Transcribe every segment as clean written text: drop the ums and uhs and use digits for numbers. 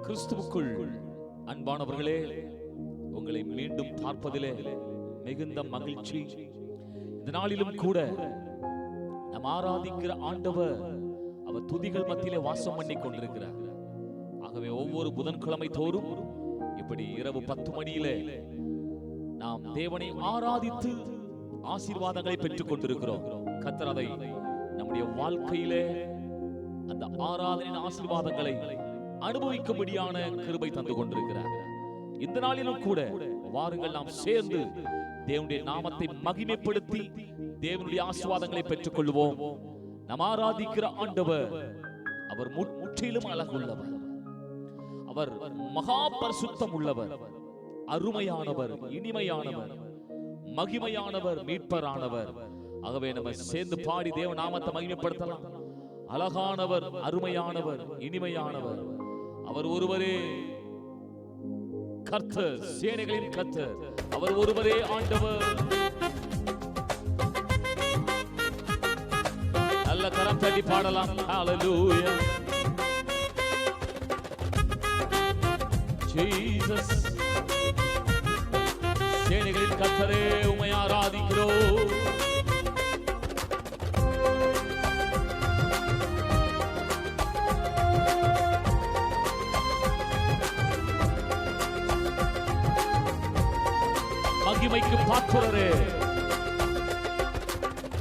கிறிஸ்துவுக்குள் அன்பானவர்களே, உங்களை மீண்டும் பார்ப்பதிலே மிகுந்த மகிழ்ச்சி. இந்த நாளிலும் கூட நாம் ஆராதிக்கிற ஆண்டவர் அவர் துதிகள் மத்தியிலே வாசம் பண்ணி கொண்டிருக்கிறார். ஆகவே ஒவ்வொரு புதன்கிழமை தோறும் இப்படி இரவு 10 மணியிலே நாம் தேவனை ஆராதித்து ஆசீர்வாதங்களை பெற்றுக் கொண்டிருக்கிறோம். கர்த்தர் அதை நம்முடைய வாழ்க்கையிலே அந்த ஆராதனையின் ஆசீர்வாதங்களை அனுபவிக்கும்படியான கிருபை தந்து கொண்டிருக்கிறார். இந்த நாளிலும் கூட வாருங்கள், நாம் சேர்ந்து தேவனுடைய நாமத்தை மகிமைப்படுத்தி தேவனுடைய ஆசீர்வாதங்களை பெற்றுக் கொள்வோம். நாம் ஆராதிக்கிற ஆண்டவர் அவர் முற்றிலும் அழகுள்ளவர், அவர் மகா பரிசுத்தம் உள்ளவர், அருமையானவர், இனிமையானவர், மகிமையானவர், மீட்பரானவர். ஆகவே நம்ம சேர்ந்து பாடி தேவ நாமத்தை மகிமைப்படுத்தலாம். அழகானவர், அருமையானவர், இனிமையானவர், அவர் ஒருவரே கர்த்தர், சேனைகளின் கர்த்தர், அவர் ஒருவரே ஆண்டவர். நல்ல கரம் தட்டி பாடலாம். ஹalleluya ஜீசஸ். சேனைகளின் கர்த்தரே, உம்மை ஆராதிக்கிறோம். மகிமைக்கு பாத்திரரே,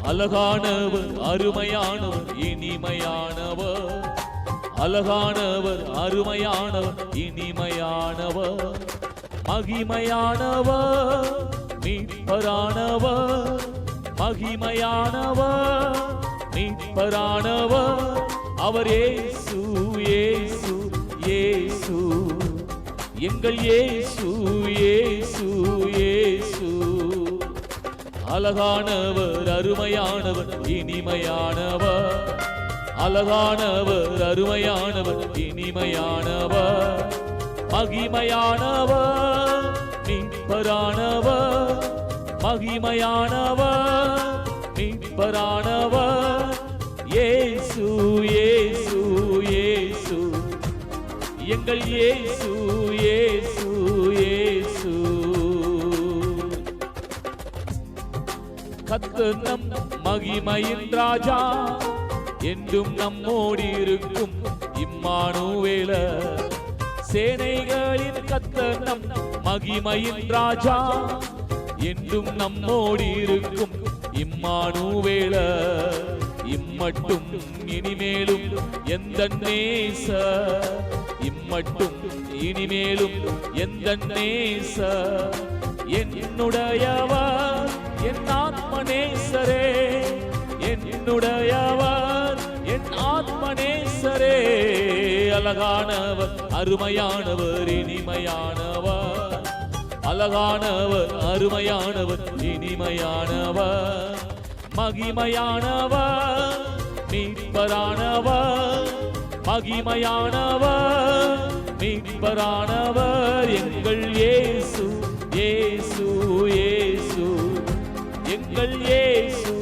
அழகானவர், அருமையானவர், இனிமையானவர், அழகானவர், அருமையானவர், இனிமையானவர், மகிமையானவர், மீட்பரானவர், மகிமையானவர், மீட்பரானவர், அவர் இயேசு, இயேசு, இயேசு, எங்கள் இயேசு, இயேசு, இயேசு. அழகானவர், அருமையானவர், இனிமையானவர், அழகானவர், அருமையானவர், இனிமையானவர், மகிமையானவர், மீட்பரானவர், மகிமையானவர், மீட்பரானவர், இயேசு, இயேசு, இயேசு, எங்கள் இயேசு, இயேசு, இயேசு. கர்த்தர் நம் மகிமையின் ராஜா, என்றும் நம்மோடு இருக்கும் இம்மானுவேலர். சேனைகளின் கர்த்தர் நம் மகிமையின் ராஜா, என்றும் நம்மோடு இருக்கும் இம்மானுவேலர். இம்மட்டும் இனிமேலும் எந்த நேச, இம்மட்டும் இனிமேலும் எந்த நேச, என்னுடையவர், என் ஆத்மநேசரே, என்னுடையவர், என் ஆத்மநேசரே. அழகானவர், அருமையானவர், இனிமையானவர், அழகானவர், அருமையானவர், இனிமையானவர், மகிமையானவர், மீட்பரானவர், மகிமையானவர், மீட்பரானவர், எங்கள் இயேசு, இயேசு, இயேசு, எங்கள் இயேசு,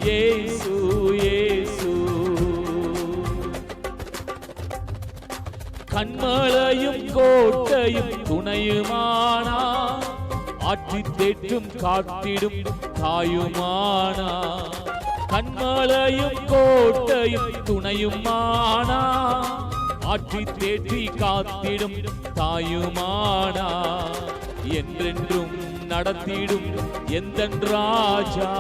இயேசு, இயேசு. கண்மலையும் கோட்டையும் துணையுமானா, ஆற்றி தேற்றும் காத்திடும் தாயுமானா. கண்மலையும் கோட்டையும் துணையுமானா, ஆற்றி தேற்றி காத்திடும் தாயுமானா. என்றென்றும் நடத்திடும் எந்தன் ராஜா,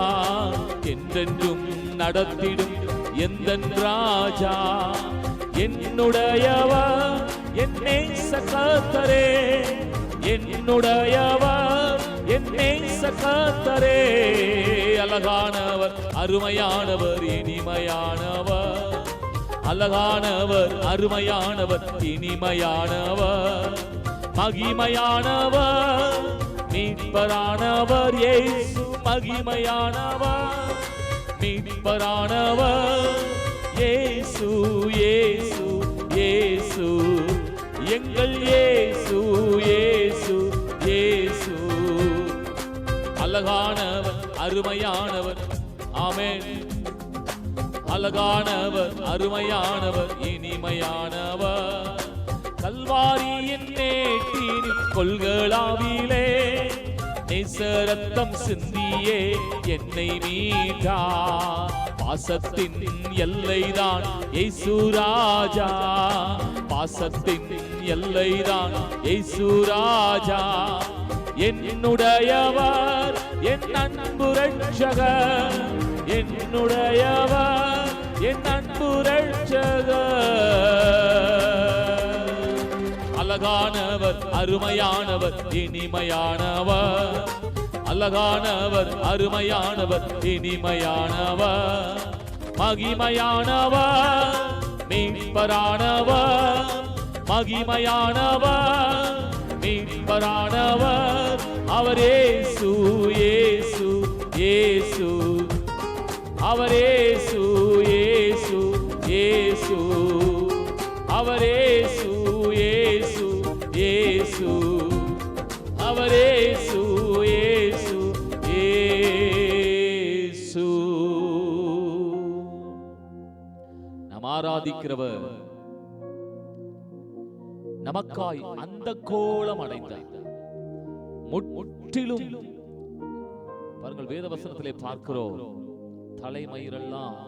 என்றென்றும் நடத்திடும் எந்தன் ராஜா. என்னுடையவர், என் நேச கர்த்தரே, என்னுடையவர், என் நேச கர்த்தரே. அழகானவர், அருமையானவர், இனிமையானவர், அழகானவர், அருமையானவர், இனிமையானவர், மகிமையானவர், மீட்பரானவர், இயேசு, மகிமையானவர், மீட்பரானவர், இயேசு, இயேசு, இயேசு, எங்கள் இயேசு, இயேசு, இயேசு. அழகானவர், அருமையானவர், ஆமென். அழகானவர், அருமையானவர், இனிமையானவர், கல்வாரியின் மேட்டினில் கொள்களாவிலே நேசரத்தம் சிந்தியே என்னை மீட்டார். பாசத்தின் எல்லைதான் இயேசு ராஜா, பாசத்தின் எல்லைதான் இயேசு ராஜா. என்னுடையவர் என் அன்பு ரட்சகர், என்னுடையவர் என் அன்பு ரட்சகர். அழகானவர் அருமையானவர் இனிமையானவர், அழகானவர் அருமையானவர் இனிமையானவர். மகிமையானவர் மீட்பரானவர், மகிமையானவர் மீட்பரானவர். அவர் இயேசு இயேசு இயேசு, அவர் இயேசு இயேசு இயேசு, அவர் இயேசு இயேசு இயேசு, அவர் இயேசு இயேசு இயேசு. நாம் ஆராதிக்கிறவர் நமக்காய் அந்த கோலம் அடைந்தார். முற்றிலும் பாருங்கள், வேத வசனத்திலே பார்க்கிறோம், தலைமயிரெல்லாம்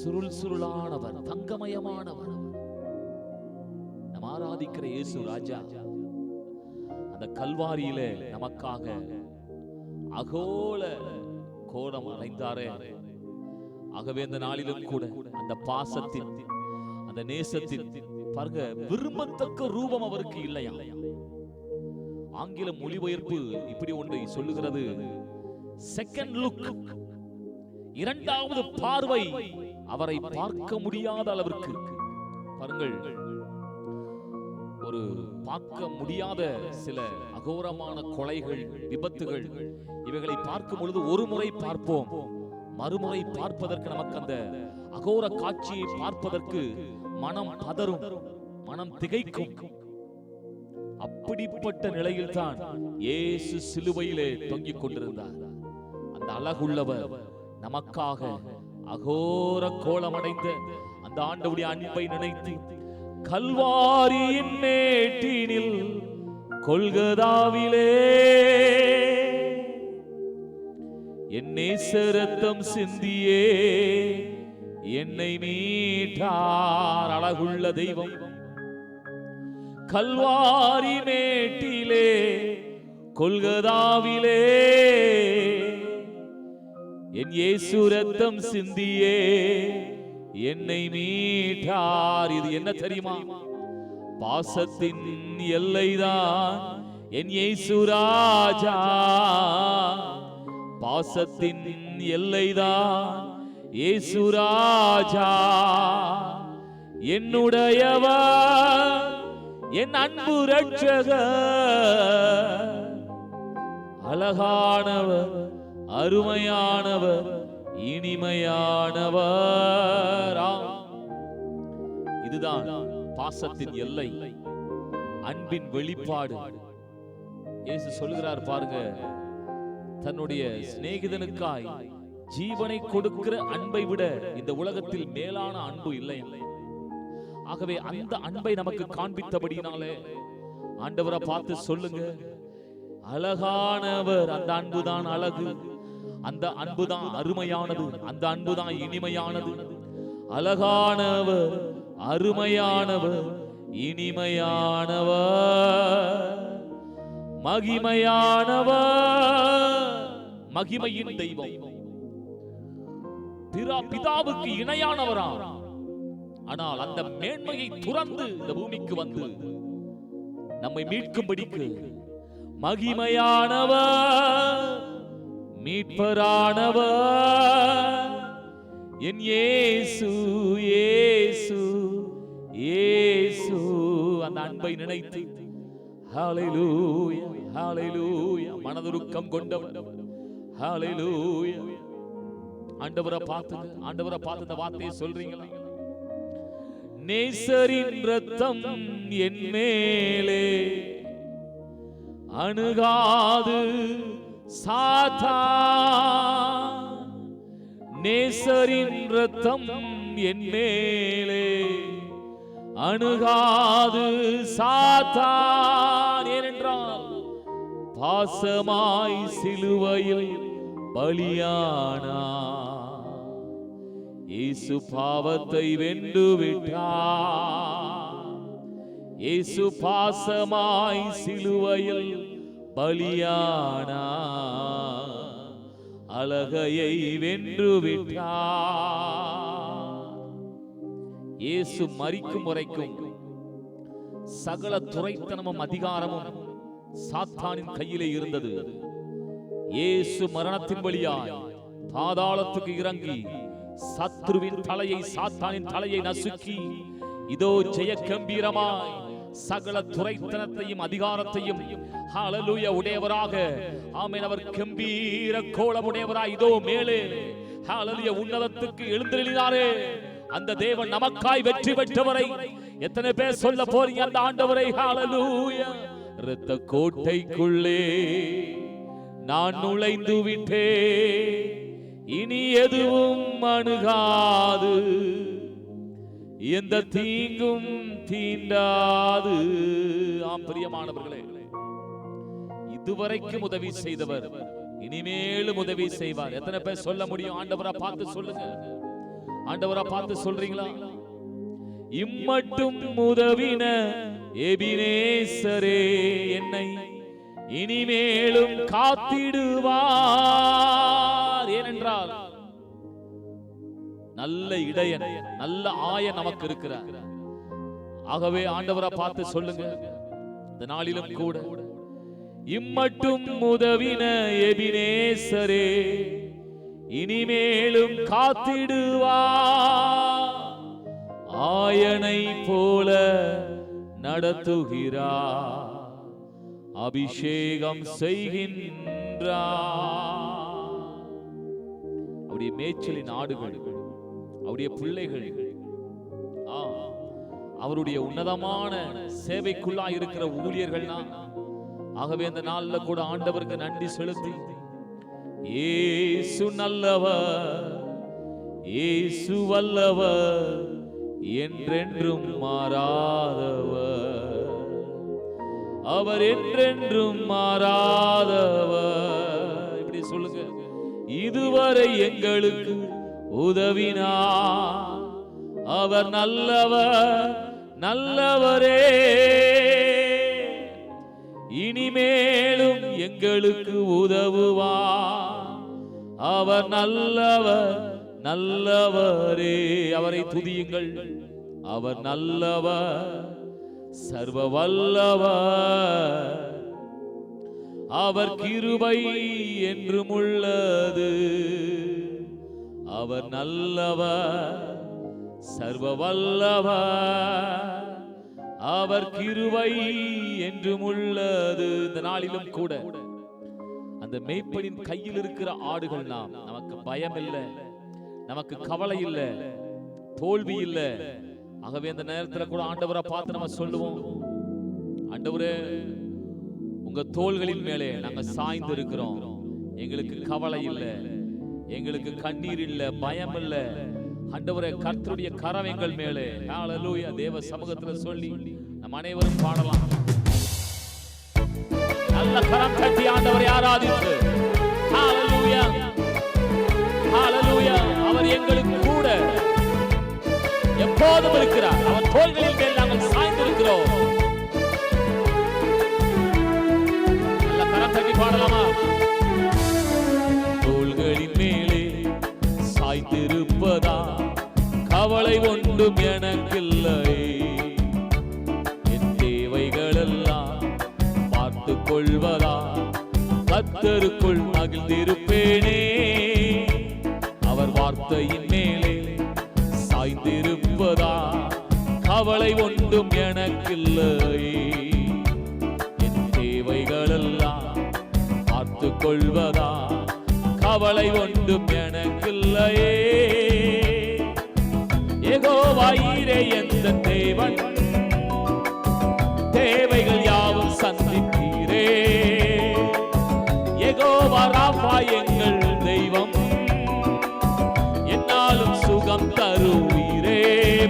சுருள் சுருளானவர், தங்கமயமானவர். நாம் ஆராதிக்கிற இயேசு ராஜா அந்த கல்வாரியிலே நமக்காக அகோல கோலம் அடைந்தாரே. ஆகவே இந்த நாளிலும் கூட அந்த பாசத்தின், அந்த நேசத்தின் பாருங்க, விரும்பத்தக்க ரூபம் அவருக்கு இல்லையா? ஆங்கில மொழிபெயர்ப்பு இப்படி ஒன்றை சொல்லுகிறது, செகண்ட் லுக், இரண்டாவது பார்வை அவரை பார்க்க முடியாத அளவிற்கு. பாருங்கள், ஒரு பார்க்க முடியாத சில அகோரமான கொலைகள், விபத்துகள், இவைகளை பார்க்கும் பொழுது ஒரு முறை பார்ப்போம், மறுமுறை பார்ப்பதற்கு நமக்கு அந்த அகோர காட்சியை பார்ப்பதற்கு மனம் பதறும், மனம் திகைக்கும். அப்படிப்பட்ட நிலையில் தான் இயேசு சிலுவையிலே தொங்கிக் கொண்டிருந்தார். அந்த அழகுள்ளவர் நமக்காக அகோர கோலமடைந்த அந்த ஆண்டவருடைய அன்பை நினைத்து கல்வாரியின் மேட்டினில் கொல்கதாவிலே என் நேசரத்தம் சிந்தியே என்னை மீட்டார். அழகுள்ள தெய்வம் கல்வாரி மேட்டிலே கொல்கதாவிலே என் இயேசு ரத்தம் சிந்தியே என்னை மீட்டார். இது என்ன தெரியுமா? பாசத்தின் எல்லைதான் என் இயேசு ராஜா, பாசத்தின் எல்லைதான் இயேசு ராஜா. என்னுடையவர் என் அன்பு ரட்சகர், அழகானவர் அருமையானவர் இனிமையானவர். இதுதான் பாசத்தின் எல்லை, அன்பின் வெளிப்பாடு. இயேசு சொல்கிறார் பாருங்க, தன்னுடைய சிநேகிதனுக்காய் ஜீவனை கொடுக்கிற அன்பை விட இந்த உலகத்தில் மேலான அன்பு இல்லை. ஆகவே அந்த அன்பை நமக்கு காண்பித்தபடினாலே ஆண்டவரை பார்த்து சொல்லுங்க, அழகானவர். அந்த அன்புதான் அழகு, அந்த அன்புதான் அருமையானது, அந்த அன்புதான் இனிமையானது. அழகானவர் அருமையானவர் இனிமையானவர், மகிமையானவர், மகிமையின் தெய்வம், பிதாவுக்கு இணையானவரா. ஆனால் அந்த மேன்மையை துறந்து இந்த பூமிக்கு வந்து நம்மை மீட்கும்படிக்கு மகிமையானவர், மீட்பரானவர் என் இயேசு இயேசு இயேசு. அந்த அன்பை நினைத்து ஹல்லேலூயா ஹல்லேலூயா மனதுருக்கம் கொண்டவர். ஹல்லேலூயா. ஆண்டவரை பார்த்து இந்த வார்த்தையை சொல்றீங்களா? நேசரின் ரத்தம் என் மேலே அணுகாது சாத்தான், நேசரின் ரத்தம் என் மேலே அணுகாது சாத்தான். ஏனென்றால் பாசமாய் சிலுவையில் பலியானா. இயேசு பாவத்தை வென்று விட்டார். இயேசு பாசமாய் சிலுவையில் பலியானா. அழகையை வென்று விட்டார். இயேசு மரிக்கும் வரைக்கும் சகல துரைத்தனமும் அதிகாரமும் சாத்தானின் கையிலே இருந்தது. இயேசு மரணத்தின் வழியாய் பாதாளத்துக்கு இறங்கி சத்ருவின் தலையை, சாத்தானின் தலையை நசுக்கி இதோ ஜெய கம்பீரமாய் சகல துரைத்தனத்தையும் அதிகாரத்தையும் ஹல்லேலூயா உடையவராக, ஆமென், அவர் கம்பீர கோலமுடையவராய் இதோ மேலே ஹல்லேலூயா உன்னதத்துக்கு எழுந்தருளினாரே. அந்த தேவன் நமக்காய் வெற்றி பெற்றவரை எத்தனை பேர் சொல்ல போறீங்க? அந்த ஆண்டவரை ஹல்லேலூயா. இரத்த கோட்டைக்குள்ளே நான் நுழைந்து விட்டேன், இனி எதுவும் அணுகாது, எந்த தீங்கும் தீண்டாது. ஆம் பிரியமானவர்களே, இதுவரைக்கும் உதவி செய்தவர் இனிமேலும் உதவி செய்வார். எத்தனை பேர் சொல்ல முடியும்? ஆண்டவரா பார்த்து சொல்லுங்க. ஆண்டவரா பார்த்து சொல்றீங்களா? இம்மட்டும் உதவின எபினேசரே என்னை இனிமேலும் காத்திடுவார். ஏனென்றால் நல்ல இடையன், நல்ல ஆயன் நமக்கு இருக்கிறார். ஆகவே ஆண்டவரை பார்த்து சொல்லுங்க, இந்த நாளிலும் கூட இம்மட்டும் உதவின எபினேசரே இனிமேலும் காத்திடுவார். ஆயனை போல நடத்துகிறார், அபிஷேகம் செய்கின்றார். அவருடைய மேய்ச்சலின் ஆடுகள், அவருடைய பிள்ளைகள், அவருடைய உன்னதமான சேவைக்குள்ளா இருக்கிற ஊழியர்கள்னா. ஆகவே இந்த நாள்ல கூட ஆண்டவருக்கு நன்றி செலுத்தி, இயேசு நல்லவர், இயேசு வல்லவர், என்றென்றும் மாறாதவர், அவர் என்றென்றும் மாறாதவர். இப்படி சொல்லுங்க. இதுவரை எங்களுக்கு உதவினார், அவர் நல்லவர், நல்லவரே, இனிமேலும் எங்களுக்கு உதவுவார், அவர் நல்லவர், நல்லவரே. அவரை துதியுங்கள். அவர் நல்லவர், சர்வ வல்லவர், அவர் கிருபை என்றும் உள்ளது. அவர் நல்லவர், சர்வ வல்லவர், அவர் கிருபை என்றும் உள்ளது. இந்த நாளிலும் கூட அந்த மேய்ப்பனின் கையில் இருக்கிற ஆடுகள் நாம். நமக்கு பயம் இல்லை, நமக்கு கவலை இல்லை, தோல்வி இல்லை. ஆகவே அந்த நேரத்தில் கூட ஆண்டவரை பார்த்து நம்ம சொல்லுவோம், ஆண்டவரே உங்க தோள்களின் மேலே நாங்க சாய்ந்து இருக்கிறோம். எங்களுக்கு கவலை இல்லை, எங்களுக்கு கண்ணீர் இல்லை, பயம் இல்லை. ஆண்டவரே கர்த்தருடைய கரம் எங்கள் மேலே. ஹல்லேலூயா. தேவ சமூகத்தில் சொல்லி நம் அனைவரும் பாடலாம். நல்ல கரம் தட்டி ஆண்டவரை ஆராதித்து ஹல்லேலூயா, ஹல்லேலூயா. அவர் எங்களுக்கு கூட எப்போதும் இருக்கிறார். அவர் தோள்களின் மேல் நாங்கள் சாய்ந்திருக்கிறோம். நல்ல கரம் தட்டி பாடலாமா? தோள்களின் மேலே சாய்ந்திருப்பதா கவலை ஒன்றும் எனக்கில்லை. என் தேவைகள் எல்லாம் பார்த்து கொள்வதா கர்த்தருக்குள் மகிழ்ந்திருப்பேனே. அவர் வார்த்தையின் மேலே சாய்ந்திருப்பதா கவலை ஒன்றும் எனக்கில்லை. என் தேவைகள் எல்லாம் பார்த்து கொள்வதா கவலை ஒன்றும் எனக்கில்லையே. யெகோவா ஈரே எந்த தேவன், தேவைகள் யாவும் சந்திப்பீரே. யெகோவா ராஃபா எங்கள் தெய்வம், என்னாலும் சுகம் தருவீரே.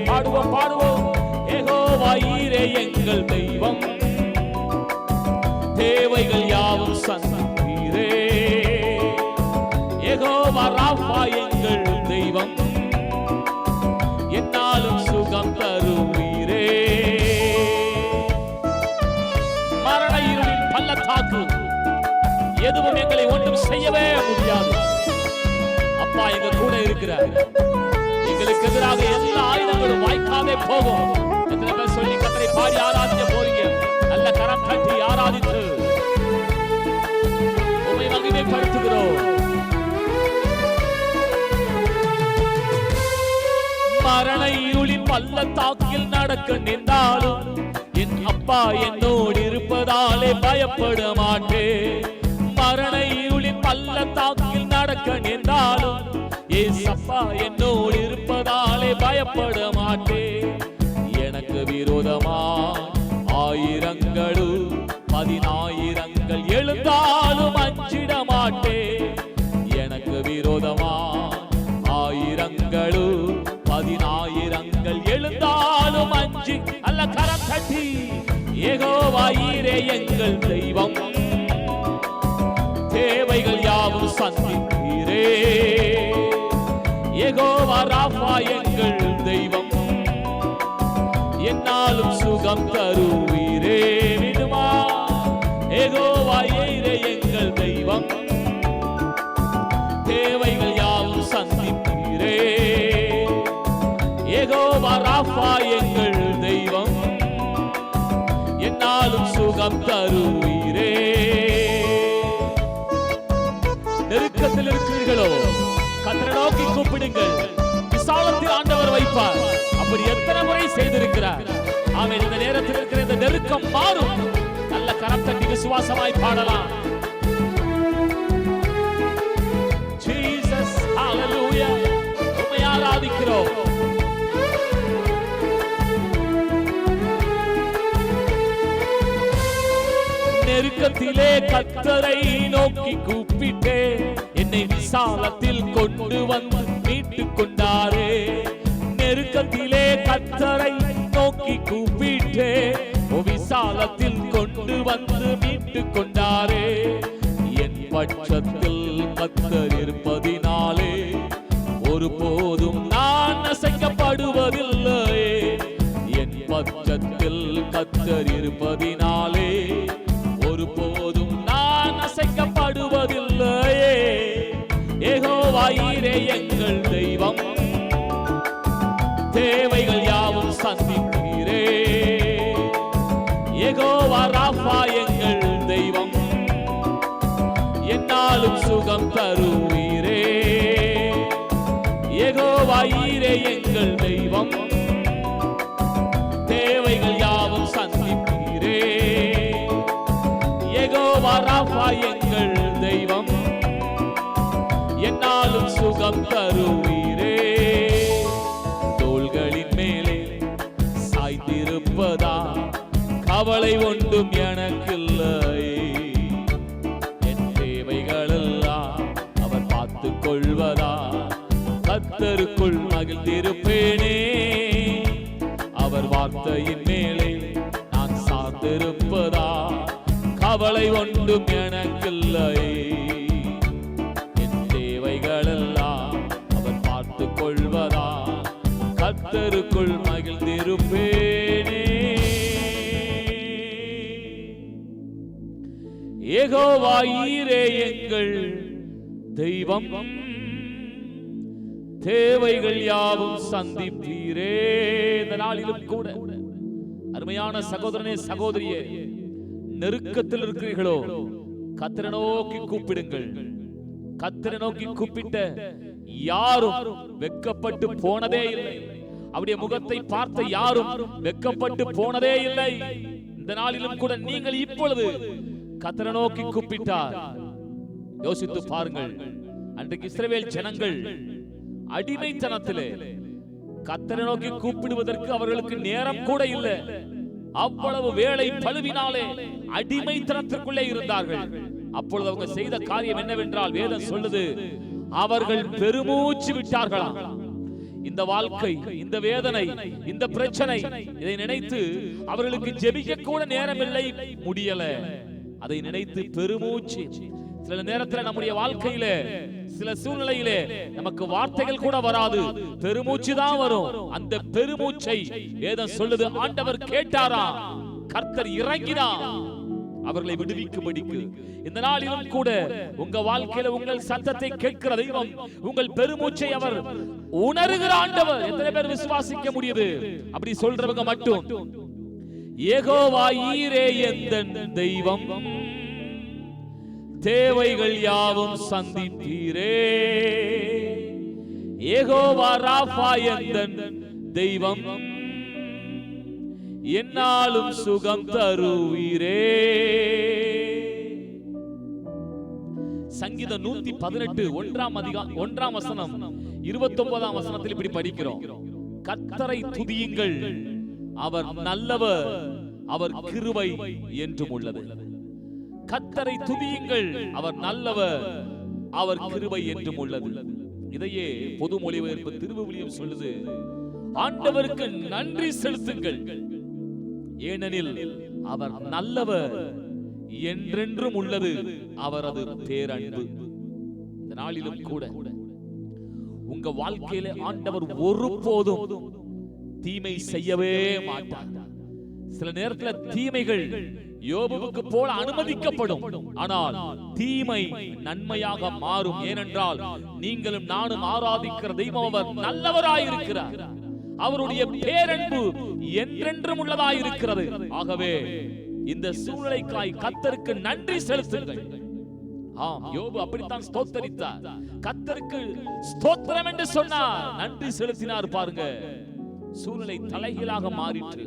பாடுவோம் பாடுவோம். யெகோவா எங்கள் தெய்வம், தேவைகள் யாவும் சந்திப்பீரே. யெகோவா ராஃபா எங்கள் தெய்வம், என்னாலும் சுகம் தருவீரே. மரண இருளின் பள்ளத்தாக்கு எதுவும் எங்களை ஒன்றும் செய்யவே முடியாது. அப்பா எங்க கூட இருக்கிறார். எங்களுக்கு எதிராக எல்லா ஆயுதங்களும் வாய்க்காதே போகும். எத்தனை பேர் சொல்லி கர்த்தரை பாடி ஆராதிக்க போறீங்க? நல்ல கரம் தட்டி ஆராதித்து உம்மை மகிமைப்படுத்துகிறோம். மரண இருளின் பள்ளத்தாக்கில் நடக்க நின்றாலும் என் அப்பா என்னோடு இருப்பதாலே பயப்பட மாட்டேன். மரண இருளின் பள்ளத்தாக்கில் நடக்க நின்றாலும் ஏசப்பா என்னோடு இருப்பதாலே பயப்பட மாட்டேன். எனக்கு விரோதமா ஆயிரங்களும் 10,000 எழுந்தாலும் அஞ்சிட மாட்டேன். எனக்கு விரோதமா ஆயிரங்களும் 10,000 எழுந்தாலும் அஞ்சி அல்ல கரம் தட்டி யெகோவா ஈரே எங்கள் தெய்வம், தேவைகள் யாவும் சந்திப்பீரே. யெகோவா ராஃபா எங்கள் தெய்வம், என்னாலும் சுகம் தருவீரே. விடுமா யெகோவா ஈரே எங்கள் தெய்வம், தேவைகள் யாவும் சந்திப்பீரே. யெகோவா ராஃபா எங்கள் தெய்வம், என்னாலும் சுகம் தருவீரே. நெருக்கத்தில் இருக்கிறீர்களோ கர்த்தரை நோக்கி கூப்பிடுங்கள். விசாலத்தில் ஆண்டவர் வைப்பார். அப்படி எத்தனை முறை செய்திருக்கிறார். ஆமென். இந்த நேரத்தில் இருக்கிற இந்த நெருக்கம் மாறும். நல்ல கரம் தட்டி விசுவாசமாய் பாடலாம். ஜீசஸ் ஹalleluya. உம்மை ஆராதிக்கிறோம். நெருக்கத்திலே கர்த்தரை நோக்கி கூப்பிட்டே என்னை விசாலத்தில் கொண்டு வந்து மீட்டுக் கொண்டாரே. நெருக்கத்திலே கர்த்தரை நோக்கி கூப்பிட்டே விசாலத்தில் கொண்டு வந்து மீட்டுக் கொண்டாரே. என் பட்சத்தில் கர்த்தர் இருப்பதினாலே ஒருபோதும் நான் அசைக்கப்படுவதில்லை. என் பட்சத்தில் கர்த்தர் இருப்பதினாலே ஒருபோதும் நான் அசைக்கப்படுவதில்லையே. யெகோவா ஈரே எங்கள் தெய்வம், தேவைகள் யாவும் சந்திப்பீரே. யெகோவா ராஃபா எங்கள் தெய்வம், என்னாலும் சுகம் தருவீரே. யெகோவா ஈரே எங்கள் தெய்வம், தேவைகள் யாவும் சந்திப்பீரே. யெகோவா ராஃபா எங்கள் தெய்வம், என்னாலும் சுகம் தருவீரே. தோள்களின் மேலே சாய்ந்திருப்பதா கவலை ஒன்றும் எனக்கில்லை. என் தேவைகளெல்லாம் அவர் பார்த்துக் கொள்வதா கர்த்தருக்குள் மகிழ்ந்திருப்பேனே. அவர் வார்த்தையின் மேலே நான் சார்ந்திருப்பதா கவலை ஒன்றும் எனக்கில்லை. என் தேவைகளெல்லாம் அவர் பார்த்துக் கொள்வதா கர்த்தருக்குள் மகிழ்ந்திருப்பேனே. யெகோவா ஈரே எங்கள் தெய்வம், தேவைகள் யாவும் சந்திப்பீரே. இந்த நாளிலும் கூட அருமையான சகோதரனே சகோதரியே, நெருக்கத்தில் இருக்கிறீர்களோ கர்த்தரை நோக்கி கூப்பிடுங்கள். கர்த்தரை நோக்கி கூப்பிட்ட யாரும் வெட்கப்பட்டு போனதே இல்லை. அவருடைய முகத்தை பார்த்த யாரும் வெட்கப்பட்டு போனதே இல்லை. இந்த நாளிலும் கூட நீங்கள் இப்பொழுது கர்த்தரை நோக்கி கூப்பிட்டார். யோசித்து பாருங்கள். அன்றைக்கு இஸ்ரவேல் ஜனங்கள் அடிமைத்தனத்திலே கர்த்தரை நோக்கி கூப்பிடுவதற்கு அவர்களுக்கு நேரம் கூட இல்லை. அவ்வளவு வேலை பழுவினாலே அடிமைத்தனத்திற்குள்ளே இருந்தார்கள். அப்பொழுது அவங்க செய்த காரியம் என்னவென்றால் வேதம் சொல்லுது, அவர்கள் பெருமூச்சு விட்டார்களாம். இந்த வாழ்க்கை, இந்த வேதனை, இந்த பிரச்சனை, இதை நினைத்து அவர்களுக்கு ஜெபிக்க கூட நேரமில்லை, முடியல. அதை நினைத்து பெருமூச்சு. சில நேரத்தில் நம்முடைய வாழ்க்கையில சில சூழ்நிலையிலே நமக்கு வார்த்தைகள் கூட வராது, பெருமூச்சு தான் வரும். அந்த பெருமூச்சை வேதம் சொல்லுது, ஆண்டவர் கேட்டாரா, கர்த்தர் இறங்கினார் அவர்களை விடுவிக்கும்படிக்கு. இந்த நாளிலும் கூட உங்க வாழ்க்கையில உங்கள் சத்தத்தை கேட்கிற தெய்வம், உங்கள் பெருமூச்சை அவர் உணர்கிற ஆண்டவர். எத்தனை பேர் விசுவாசிக்க முடியுது? அப்படி சொல்றவங்க மட்டும், யெகோவா ஈரே எந்தன் தெய்வம், தேவைகள் யாவும் சந்திப்பீரே. யெகோவா ராஃபா எந்தன் தெய்வம், என்னாலும் சுகம் தருவீரே. சங்கீதம் 118 1ஆம் வசனம் 29ஆம் வசனத்தில் இப்படி படிக்கிறோம், கர்த்தரை துதியுங்கள், அவர் நல்லவர், அவர் கிருபை என்றும் உள்ளது. கர்த்தரை துதியுங்கள், அவர் நல்லவர், அவர் கிருபை என்றும் உள்ளது. இதையே பொது மொழிபெயர்ப்பு திருவிவிலியம் சொல்லுது, ஆண்டவருக்கு நன்றி செலுத்துங்கள், ஏனெனில் அவர் நல்லவர், என்றென்றும் உள்ளது அவரது பேரன்பு. இந்த நாளிலும் கூட உங்க வாழ்க்கையில ஆண்டவர் ஒருபோதும் தீமை செய்யவே மாட்டார். சில நேரத்தில் தீமைகள் யோபுவுக்கு போல அனுமதிக்கப்படும், ஆனால் தீமை நன்மையாக மாறும். ஏனென்றால் நீங்களும் நானும் ஆராதிக்கிற தெய்வம் அவர் நல்லவராயிருக்கிறார், அவருடைய பேரன்பு என்றென்றும் உள்ளதாயிருக்கிறது. ஆகவே இந்த சூழ்நிலைக்காய் கர்த்தருக்கு நன்றி செலுத்துங்கள். ஆம், யோபு அப்படித்தான் ஸ்தோத்தரித்தார். கர்த்தருக்கு ஸ்தோத்திரம் என்று சொன்னார், நன்றி செலுத்தினார். பாருங்க, சூழ்நிலை தலைகீழாக மாறிற்று,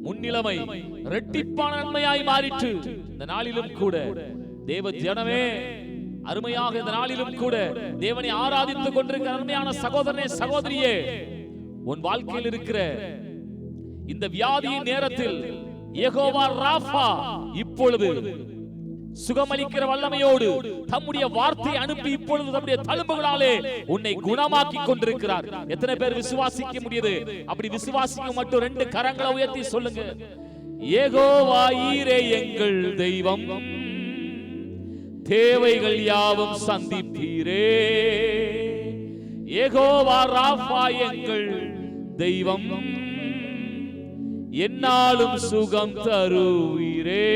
முன்னிலைமை இரட்டிப்பான நன்மையாய் மாறிற்று. இந்த நாளிலும் கூட தேவ ஜனமே, அருமையாக இந்த நாளிலும் கூட தேவனை ஆராதித்துக் கொண்டிருக்கிற அருமையான சகோதரனே, சகோதரியே, உன் வாழ்க்கையில் இருக்கிற இந்த வியாதியின் நேரத்தில் யெகோவா ராஃபா இப்பொழுது சுகமளிக்கிற வல்லமையோடு தம்முடைய வார்த்தை அனுப்பி இப்பொழுது தம்முடைய தழும்புகளாலே உன்னை குணமாக்கி கொண்டிருக்கிறார். எத்தனை பேர் விசுவாசிக்க முடியுது? அப்படி விசுவாசிக்க மட்டும் 2 கரங்களை உயர்த்தி சொல்லுங்க, யெகோவா ஈரே எங்கள் தெய்வம், தேவைகள் யாவும் சந்திப்பீரே. யெகோவா ராஃபா எங்கள் தெய்வம், என்னாலும் சுகம் தருவீரே.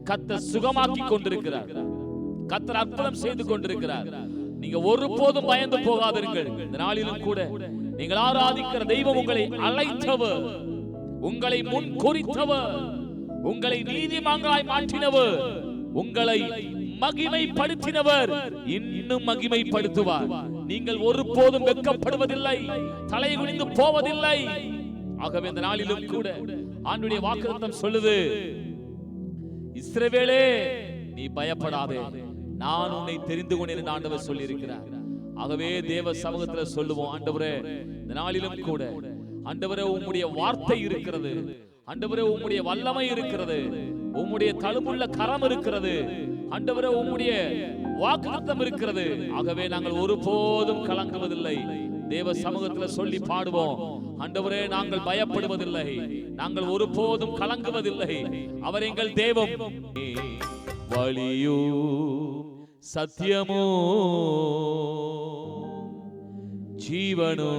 கர்த்தர் சுகமாக்கி கொண்டிருக்கிறார், கர்த்தர் அற்புதம் செய்து கொண்டிருக்கிறார். நீங்க ஒருபோதும் பயந்து போகாதீர்கள். இந்த நாளிலும் கூட நீங்கள் ஆராதிக்கிற தெய்வம் உங்களை அழைத்தவர், உங்களை முன் குறித்தவர், உங்களை நீதிமான்களாய் மாற்றினவர், உங்களை மகிமைப்படுத்தினவர், இன்னும் மகிமைப்படுத்துவார். நீங்கள் ஒருபோதும் வெட்கப்படுவதில்லை, தலை குனிந்து போவதில்லை. ஆகவே இந்த நாளிலும் கூட ஆண்டவருடைய வாக்குத்தத்தம் சொல்லுது, இஸ்ரவேலே நீ பயப்படாதே, நான் உன்னை தெரிந்து கொண்டேன் என்று ஆண்டவர் சொல்லி இருக்கிறார். ஆகவே தேவ சமூகத்தில் சொல்லுவோம், ஆண்டவரே இந்த நாளிலும் கூட ஆண்டவரே உம்முடைய வார்த்தை இருக்கிறது, ஆண்டவரே உம்முடைய வல்லமை இருக்கிறது, உம்முடைய தழும்புள்ள கரம் இருக்கிறது, ஆண்டவரே உம்முடைய வாக்குத்தத்தம் இருக்கிறது. ஆகவே நாங்கள் ஒருபோதும் கலங்குவதில்லை. தேவ சமூகத்தில் சொல்லி பாடுவோம், ஆண்டவரே நாங்கள் பயப்படுவதில்லை, நாங்கள் ஒருபோதும் கலங்குவதில்லை. அவர் எங்கள் தேவம், வழியோ சத்தியமோ ஜீவனோ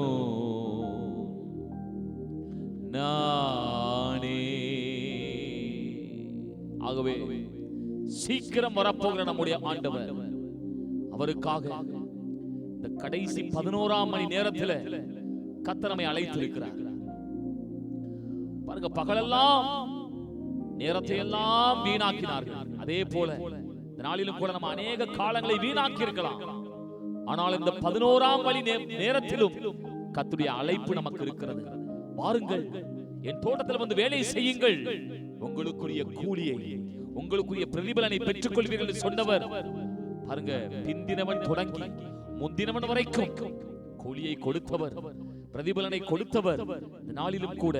நானே. ஆகவே சீக்கிரம் வரப்போகிற நம்முடைய ஆண்டவர், அவருக்காக இந்த கடைசி 11ஆம் மணி நேரத்தில் கர்த்தர் நம்மை அழைத்திருக்கிறார். பாருங்க, பகலெல்லாம் நேரத்தை எல்லாம் வீணாக்கினார்கள். அதே போல இந்த நாளிலும் கூட நம்ம அநேக காலங்களை வீணாக்கி இருக்கலாம். ஆனால் இந்த 11ஆம் மணி நேரத்திலும் கர்த்தருடைய அழைப்பு நமக்கு இருக்கிறது. வாருங்கள், என் தோட்டத்தில் வந்து வேலை செய்யுங்கள், உங்களுக்குரிய கூலியை, உங்களுக்குரிய பிரதிபலனை பெற்றுக் கொள்வீர்கள் என்று சொன்னவர். பாருங்க, பிந்தினவன் தொடங்கி முந்தினவன் வரைக்கும் கூலியை கொடுத்தவர், பிரதிபலனை கொடுத்தவர். இந்த நாளிலும் கூட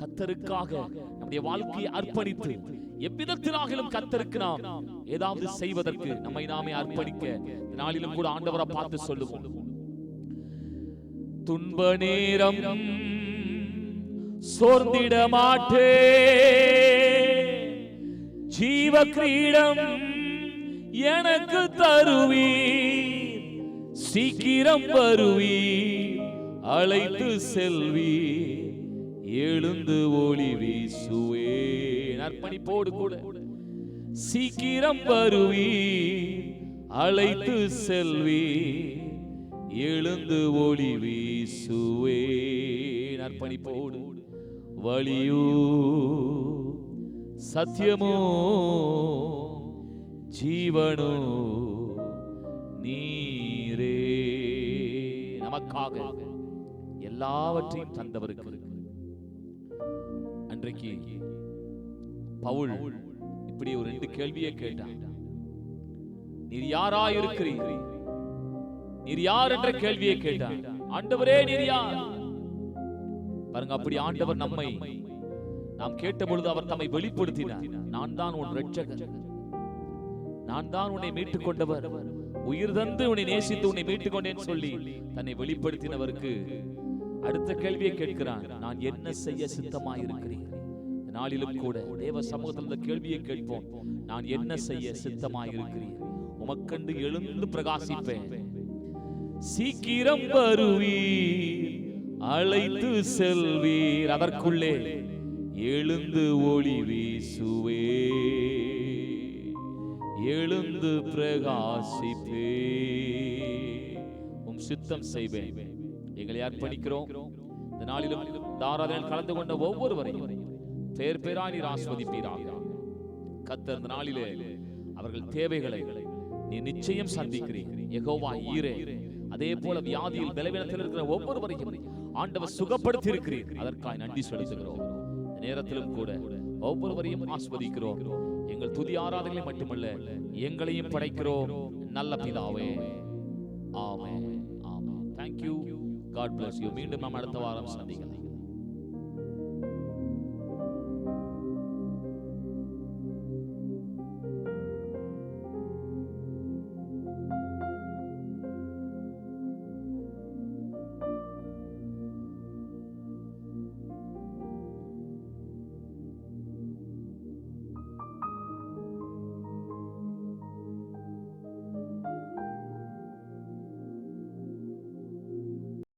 கர்த்தருக்காக நம்முடைய வாழ்க்கையை அர்ப்பணித்து எவ்விதத்திலாகிலும் கர்த்தருக்கு நாம் ஏதாவது செய்வதற்கு நம்மை நாமே அர்ப்பணிக்க இந்த நாளிலும் கூட ஆண்டவரை பார்த்து சொல்லுவோம், துன்ப நேரம் சோர்ந்திட மாட்டே, ஜீவ கிரீடம் எனக்கு தருவீர், சீக்கிரம் வருவீர், அழைத்து செல்வீர், எழுந்து ஒளி வீசுவே. அர்ப்பணிப்போடு கூட சீக்கிரம் வருவீர், அழைத்து செல்வீர், எழுந்து ஒளி வீசுவே. அர்ப்பணிப்போடு வழியோ சத்தியமோ ஜீவனோ நீரே. நமக்காக எல்லாவற்றையும் தந்தவருக்கு. அன்றைக்கு பவுல் இப்படி ஒரு 2 கேள்வியை கேட்டான். நீர் யாராயிருக்கிறீர், நீர் யார் என்ற கேள்வியை கேட்டான். ஆண்டவரே நீர் யார்? பாருங்க, அப்படி ஆண்டவர் நம்மை நாம் கேட்ட பொழுது அவர் தம்மை வெளிப்படுத்தினார். நான் தான் உன் இரட்சகர், நான் தான் உன்னை மீட்டுக் கொண்டவர், உயிர் தந்து உன்னை நேசித்து உன்னை மீட்டுக் கொண்டேன் சொல்லி தன்னை வெளிப்படுத்தினவருக்கு அடுத்த கேள்வியை கேட்கிறான். நான் என்ன செய்ய சித்தமாயிருக்கிறேன்? நாளிலும் கூட தேவ சமூகத்தில் இந்த கேள்வியை கேட்போம். நான் என்ன செய்ய சித்தமாயிருக்கிறேன்? உமக்கண்டு எழுந்து பிரகாசிப்பேன். சீக்கிரம் வருவீர், அழைத்து செல்வீர், அதற்குள்ளே எழுந்து ஒளி வீசுவே, எழுந்து பிரகாசிப்பே. உம் சித்தம் செய்வேன். எங்களை அர்ப்பணிக்கிறோம். இந்த நாளிலும் ஆராதனையில் கலந்து கொண்ட ஒவ்வொருவரையும் பேர் பேரா நீர் ஆஸ்வதிப்பீராக. கர்த்தர் இந்த நாளிலே அவர்கள் தேவைகளை நீ நிச்சயம் சந்திக்கிறீர். யெகோவா ஈரே, அதே போல வியாதியில் பலவீனத்தில் இருக்கிற ஒவ்வொருவரையும் ஆண்டவர் சுகப்படுத்தி இருக்கிறீர். அதற்காக நன்றி செலுத்துகிறோம். நேரத்திலும் கூட ஒவ்வொருவரையும் ஆஸ்வதிக்கிறோம். எங்கள் துதி ஆராதனை மட்டுமல்ல, எங்களையும் படைக்கிறோம் நல்ல பிதாவே. ஆமென், ஆமென். Thank you. God bless you. மீண்டும் நாம் அடுத்த வாரம் சந்திக்கலாம்.